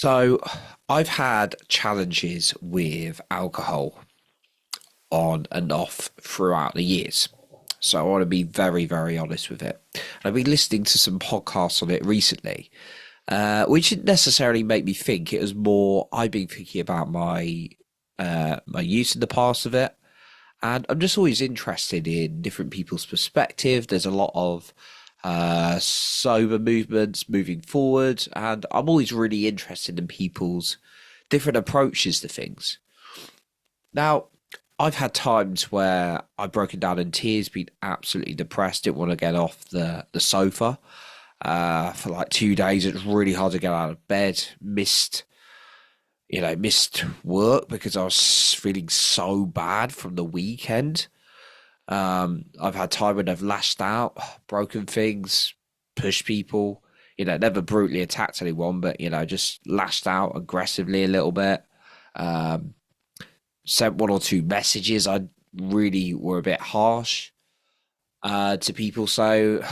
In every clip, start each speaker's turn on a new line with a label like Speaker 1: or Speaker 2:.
Speaker 1: So I've had challenges with alcohol on and off throughout the years. So I want to be very, very honest with it. And I've been listening to some podcasts on it recently, which didn't necessarily make me think. It was more I've been thinking about my use in the past of it, and I'm just always interested in different people's perspective. There's a lot of sober movements moving forward, and I'm always really interested in people's different approaches to things. Now, I've had times where I've broken down in tears, been absolutely depressed, didn't want to get off the sofa for like 2 days. It was really hard to get out of bed. Missed work because I was feeling so bad from the weekend. I've had time when I've lashed out, broken things, pushed people, never brutally attacked anyone, but, just lashed out aggressively a little bit. Um, Sent one or two messages I really were a bit harsh to people. So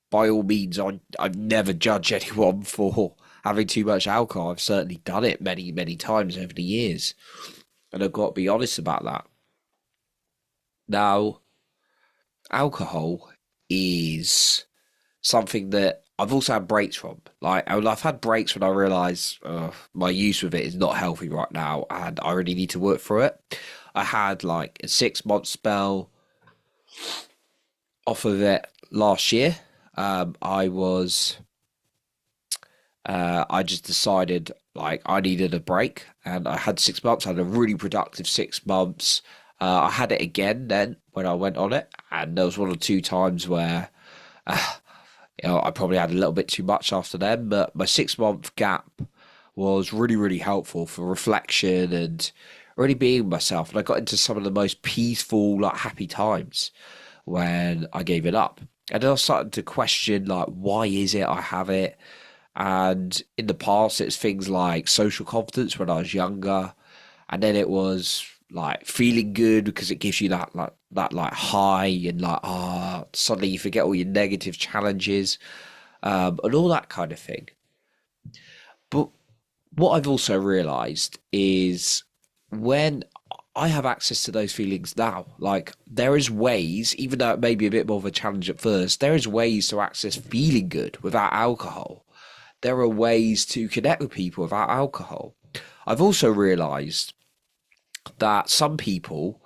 Speaker 1: by all means, I'd never judge anyone for having too much alcohol. I've certainly done it many, many times over the years. And I've got to be honest about that. Now, alcohol is something that I've also had breaks from. I've had breaks when I realise my use with it is not healthy right now, and I really need to work through it. I had like a 6 month spell off of it last year. I just decided like I needed a break, and I had 6 months. I had a really productive 6 months. I had it again then when I went on it, and there was one or two times where I probably had a little bit too much after then. But my 6 month gap was really, really helpful for reflection and really being myself. And I got into some of the most peaceful, like happy times when I gave it up. And then I started to question, like, why is it I have it? And in the past, it's things like social confidence when I was younger, and then it was like feeling good because it gives you that high, and like suddenly you forget all your negative challenges, and all that kind of thing. But what I've also realized is when I have access to those feelings now, like there is ways, even though it may be a bit more of a challenge at first, there is ways to access feeling good without alcohol. There are ways to connect with people without alcohol. I've also realized that some people,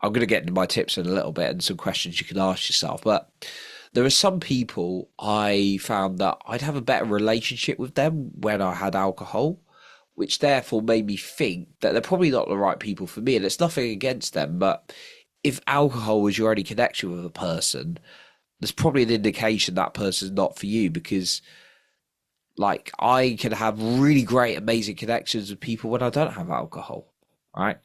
Speaker 1: I'm going to get into my tips in a little bit and some questions you can ask yourself, but there are some people I found that I'd have a better relationship with them when I had alcohol, which therefore made me think that they're probably not the right people for me. And it's nothing against them, but if alcohol was your only connection with a person, there's probably an indication that person's not for you, because like I can have really great, amazing connections with people when I don't have alcohol, right?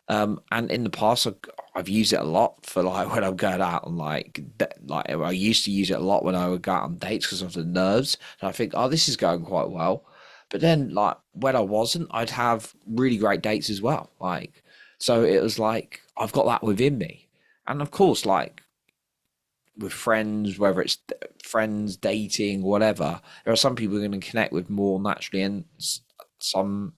Speaker 1: And in the past, I've used it a lot for like when I'm going out and like I used to use it a lot when I would go out on dates because of the nerves. And I think, oh, this is going quite well. But then, like when I wasn't, I'd have really great dates as well. Like, so it was like I've got that within me. And of course, like with friends, whether it's friends, dating, whatever, there are some people you're going to connect with more naturally, and some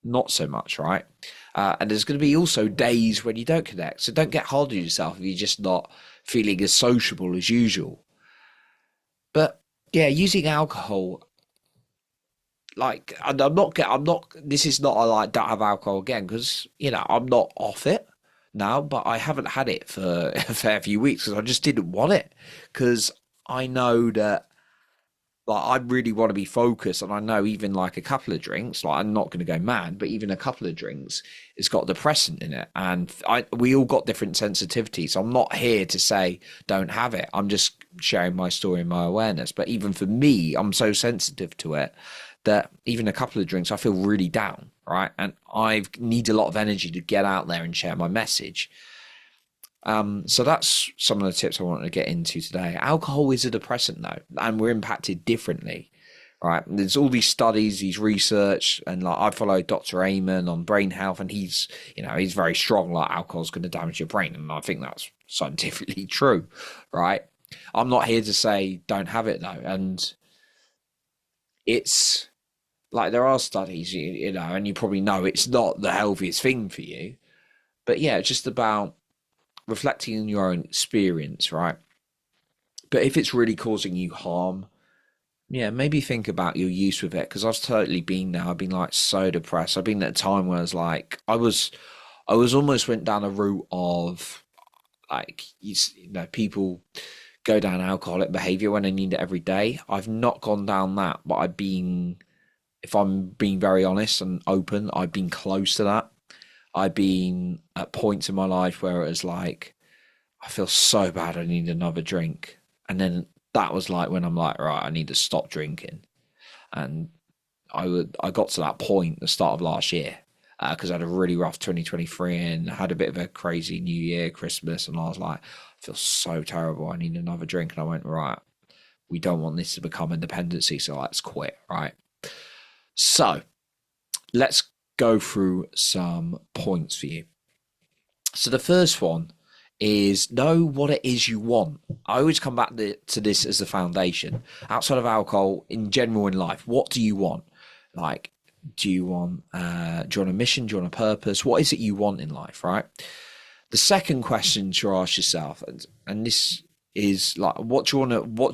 Speaker 1: not so much, right? And there's going to be also days when you don't connect. So don't get hard on yourself if you're just not feeling as sociable as usual. But yeah, using alcohol, like, and I'm not, this is not a like, don't have alcohol again, because, I'm not off it now, but I haven't had it for a fair few weeks because I just didn't want it. Because I know that like I really want to be focused, and I know even like a couple of drinks, like I'm not going to go mad, but even a couple of drinks, it's got depressant in it, and we all got different sensitivities. So I'm not here to say don't have it. I'm just sharing my story and my awareness. But even for me, I'm so sensitive to it that even a couple of drinks, I feel really down, right? And I need a lot of energy to get out there and share my message. So that's some of the tips I wanted to get into today. Alcohol is a depressant though, and we're impacted differently, right? There's all these studies, these research, and like I follow Dr. Amen on brain health, and he's very strong. Like alcohol's going to damage your brain, and I think that's scientifically true, right? I'm not here to say don't have it though, and it's Like there are studies, you know, and you probably know it's not the healthiest thing for you. But yeah, it's just about reflecting on your own experience, right? But if it's really causing you harm, yeah, maybe think about your use with it. Because I've totally been there. I've been like so depressed. I've been at a time where I was like, I was almost went down a route of like, you know, people go down alcoholic behavior when they need it every day. I've not gone down that, but I've been, if I'm being very honest and open, I've been close to that. I've been at points in my life where it was like, I feel so bad, I need another drink. And then that was like when I'm like, right, I need to stop drinking. And I got to that point at the start of last year because I had a really rough 2023 and had a bit of a crazy New Year, Christmas, and I was like, I feel so terrible. I need another drink. And I went, right, we don't want this to become a dependency, so let's quit, right? So let's go through some points for you. So the first one is know what it is you want. I always come back to this as the foundation. Outside of alcohol, in general in life, what do you want? Like, do you want a mission? Do you want a purpose? What is it you want in life, right? The second question to ask yourself, and this is like, what do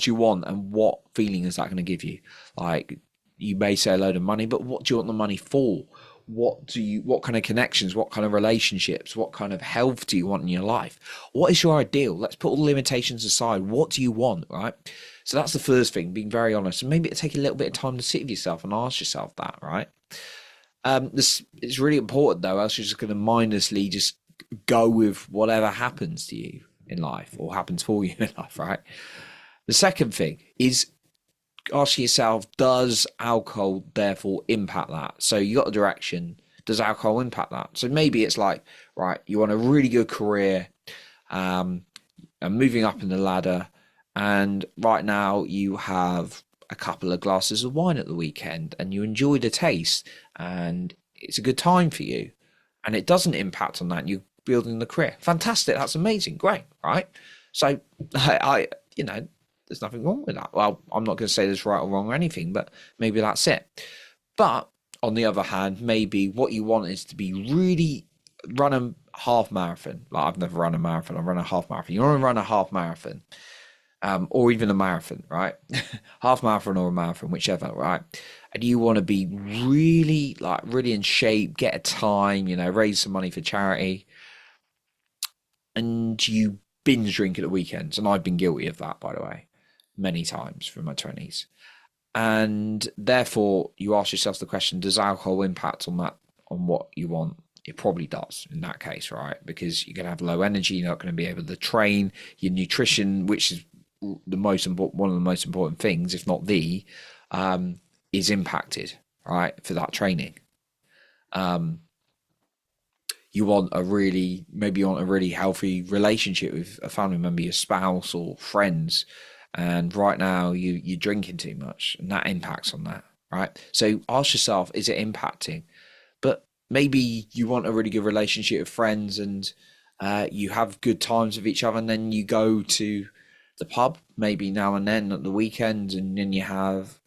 Speaker 1: you want, and what feeling is that going to give you? Like, you may say a load of money, but what do you want the money for? What kind of connections, what kind of relationships, what kind of health do you want in your life? What is your ideal? Let's put all the limitations aside. What do you want, right? So that's the first thing, being very honest. And maybe it'll take a little bit of time to sit with yourself and ask yourself that, right? This is really important though, else you're just going to mindlessly just go with whatever happens to you in life or happens for you in life, right? The second thing is ask yourself, does alcohol therefore impact that? So you got a direction. Does alcohol impact that? So maybe it's like, right, you want a really good career, and moving up in the ladder, and right now you have a couple of glasses of wine at the weekend and you enjoy the taste and it's a good time for you and it doesn't impact on that, you're building the career. Fantastic, that's amazing, great, right? So I you know, there's nothing wrong with that. Well, I'm not going to say there's right or wrong or anything, but maybe that's it. But on the other hand, maybe what you want is to be really run a half marathon. Like I've never run a marathon, I've run a half marathon. You want to run a half marathon, or even a marathon, right? Half marathon or a marathon, whichever, right? And you want to be really in shape, get a time, you know, raise some money for charity, and you binge drink at the weekends. And I've been guilty of that, by the way, many times from my 20s. And therefore, you ask yourself the question, does alcohol impact on that, on what you want? It probably does in that case, right? Because you're going to have low energy, you're not going to be able to train, your nutrition, which is the most important, one of the most important things, if not the, is impacted, right, for that training. You want maybe you want a really healthy relationship with a family member, your spouse or friends, and right now you're drinking too much, and that impacts on that, right? So ask yourself, is it impacting? But maybe you want a really good relationship with friends, and you have good times with each other, and then you go to the pub maybe now and then at the weekends, and then you have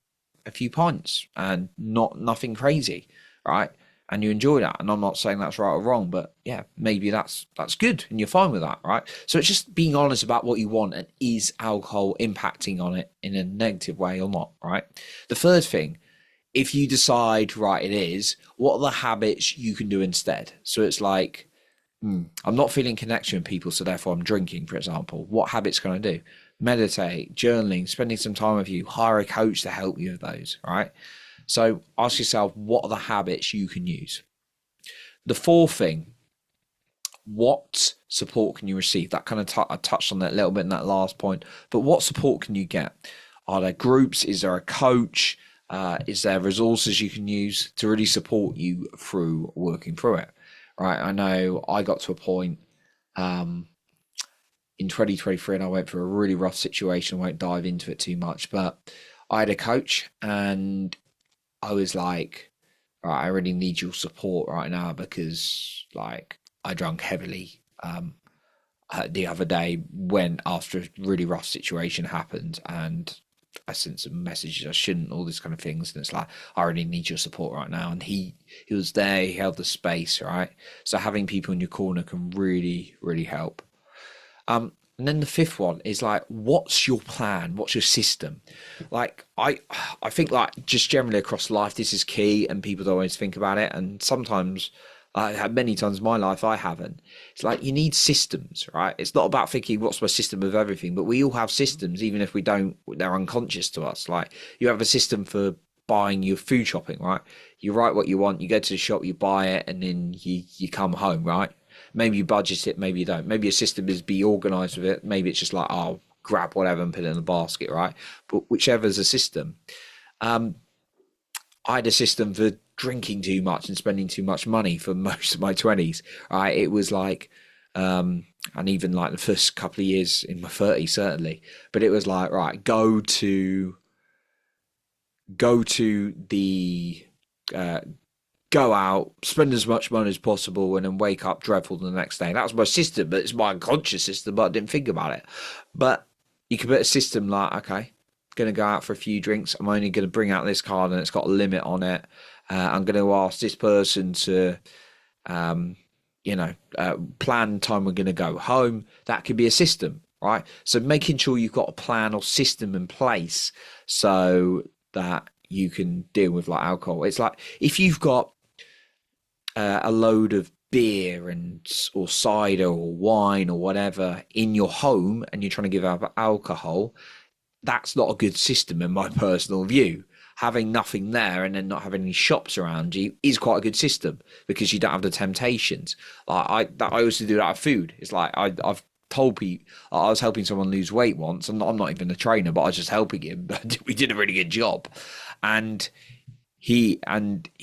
Speaker 1: a few pints and nothing crazy, right? And you enjoy that. And I'm not saying that's right or wrong, but yeah, maybe that's good and you're fine with that, right? So it's just being honest about what you want, and is alcohol impacting on it in a negative way or not, right? The third thing, if you decide, right, it is, what are the habits you can do instead? So it's like, I'm not feeling connection with people, so therefore I'm drinking, for example. What habits can I do? Meditate, journaling, spending some time with you, hire a coach to help you with those, right? So ask yourself, what are the habits you can use? The fourth thing, what support can you receive? That kind of I touched on that a little bit in that last point, but what support can you get? Are there groups? Is there a coach? Is there resources you can use to really support you through working through it? Right. I know I got to a point in 2023 and I went through a really rough situation. I won't dive into it too much, but I had a coach and I was like, right, I really need your support right now because like I drank heavily the other day when after a really rough situation happened, and I sent some messages I shouldn't, all these kind of things, and it's like, I really need your support right now. And he was there, he held the space, right? So having people in your corner can really, really help. And then the fifth one is like, what's your plan? What's your system? Like, I think like just generally across life, this is key, and people don't always think about it. And sometimes, I had many times in my life, I haven't. It's like you need systems, right? It's not about thinking what's my system of everything, but we all have systems, even if we don't, they're unconscious to us. Like you have a system for buying your food shopping, right? You write what you want, you go to the shop, you buy it, and then you come home, right? Maybe you budget it, maybe you don't. Maybe your system is be organized with it. Maybe it's just like, oh, grab whatever and put it in the basket, right? But whichever's a system. I had a system for drinking too much and spending too much money for most of my 20s, right? It was like, and even like the first couple of years in my 30s, certainly. But it was like, right, go to the go out, spend as much money as possible, and then wake up dreadful the next day. That was my system, but it's my unconscious system, but I didn't think about it. But you can put a system like, okay, going to go out for a few drinks. I'm only going to bring out this card and it's got a limit on it. I'm going to ask this person to, plan time we're going to go home. That could be a system, right? So making sure you've got a plan or system in place so that you can deal with like alcohol. It's like if you've got a load of beer or cider or wine or whatever in your home and you're trying to give up alcohol, that's not a good system in my personal view. Having nothing there and then not having any shops around you is quite a good system because you don't have the temptations. Like I also do that with food. It's like I've told people I was helping someone lose weight once, and I'm not even a trainer, but I was just helping him. We did a really good job, and he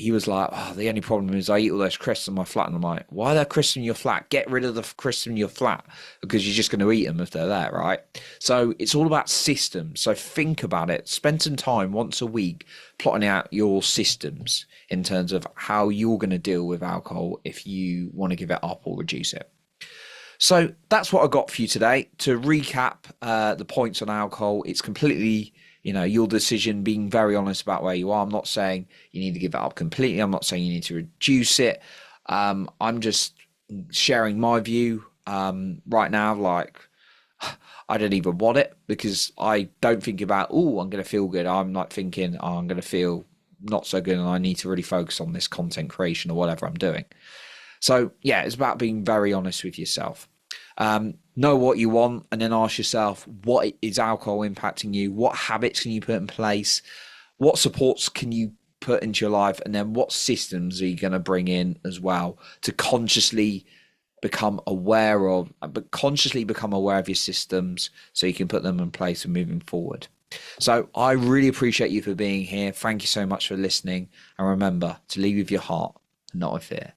Speaker 1: was like, oh, the only problem is I eat all those crisps in my flat. And I'm like, why are there crisps in your flat? Get rid of the crisps in your flat because you're just going to eat them if they're there, right? So it's all about systems. So think about it. Spend some time once a week plotting out your systems in terms of how you're going to deal with alcohol if you want to give it up or reduce it. So that's what I got for you today. To recap the points on alcohol, it's completely your decision, being very honest about where you are. I'm not saying you need to give it up completely. I'm not saying you need to reduce it. I'm just sharing my view right now. Like, I don't even want it because I don't think about, oh, I'm going to feel good. I'm like thinking, oh, I'm going to feel not so good and I need to really focus on this content creation or whatever I'm doing. So, yeah, it's about being very honest with yourself. Know what you want and then ask yourself, what is alcohol impacting you? What habits can you put in place? What supports can you put into your life? And then what systems are you going to bring in as well to consciously become aware of your systems so you can put them in place and moving forward. So I really appreciate you for being here. Thank you so much for listening. And remember to lead with your heart and not with fear.